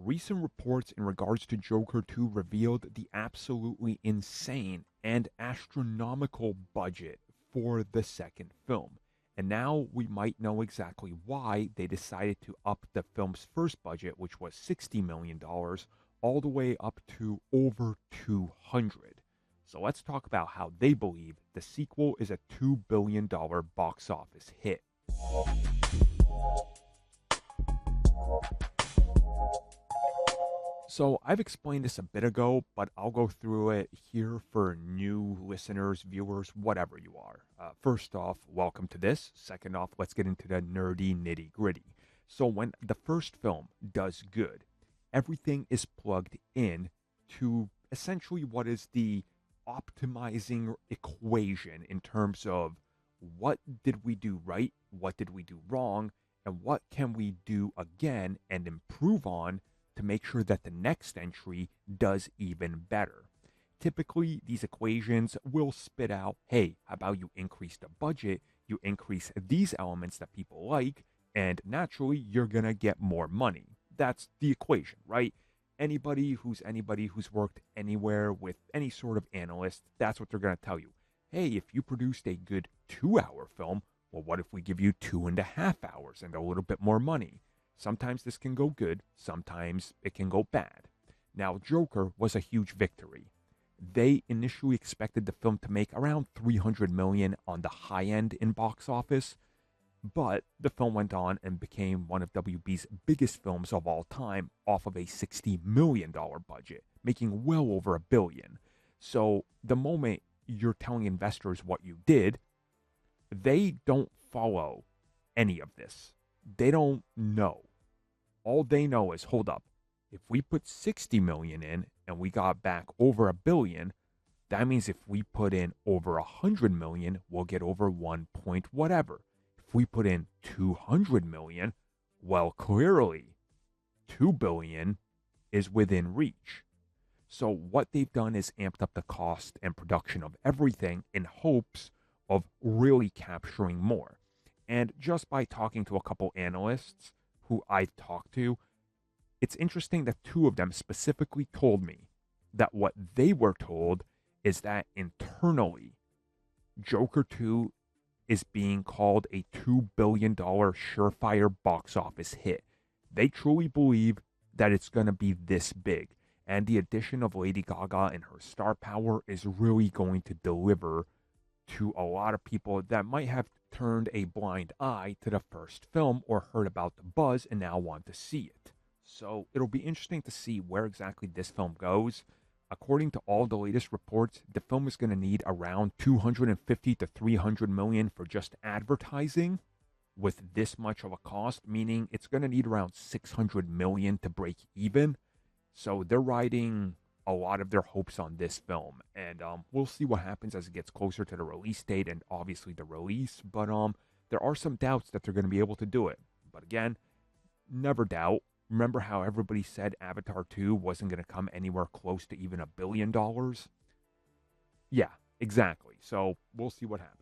recent reports in regards to Joker 2 revealed the absolutely insane and astronomical budget for the second film. And now we might know exactly why they decided to up the film's first budget, which was $60 million, all the way up to over 200. So let's talk about how they believe the sequel is a $2 billion box office hit. So I've explained this a bit ago, but I'll go through it here for new listeners, viewers, whatever you are. First off, welcome to this. Second off, let's get into the nerdy nitty gritty. So when the first film does good, everything is plugged in to essentially what is the optimizing equation in terms of what did we do right, what did we do wrong, and what can we do again and improve on to make sure that the next entry does even better. Typically, these equations will spit out, hey, how about you increase the budget, you increase these elements that people like, and naturally, you're going to get more money. That's the equation, right? Anybody who's worked anywhere with any sort of analyst, that's what they're going to tell you. Hey, if you produced a good 2-hour film, well, what if we give you 2.5 hours and a little bit more money? Sometimes this can go good, sometimes it can go bad. Now, Joker was a huge victory. They initially expected the film to make around $300 million on the high end in box office, but the film went on and became one of WB's biggest films of all time off of a $60 million budget, making well over $1 billion. So the moment you're telling investors what you did, they don't follow any of this. They don't know. All they know is, hold up, if we put 60 million in and we got back over $1 billion, that means if we put in over 100 million, we'll get over 1 point whatever. If we put in 200 million, well, clearly 2 billion is within reach. So what they've done is amped up the cost and production of everything in hopes of really capturing more. And just by talking to a couple analysts who I've talked to, it's interesting that 2 of them specifically told me that what they were told is that internally, Joker 2 is being called a $2 billion surefire box office hit. They truly believe that it's going to be this big. And the addition of Lady Gaga and her star power is really going to deliver to a lot of people that might have turned a blind eye to the first film or heard about the buzz and now want to see it. So it'll be interesting to see where exactly this film goes. According to all the latest reports, the film is going to need around 250 to 300 million for just advertising with this much of a cost, meaning it's going to need around 600 million to break even. So they're riding a lot of their hopes on this film, and we'll see what happens as it gets closer to the release date and obviously the release, but there are some doubts that they're going to be able to do it. But again, never doubt. Remember how everybody said Avatar 2 wasn't going to come anywhere close to even $1 billion? Yeah, exactly. So we'll see what happens.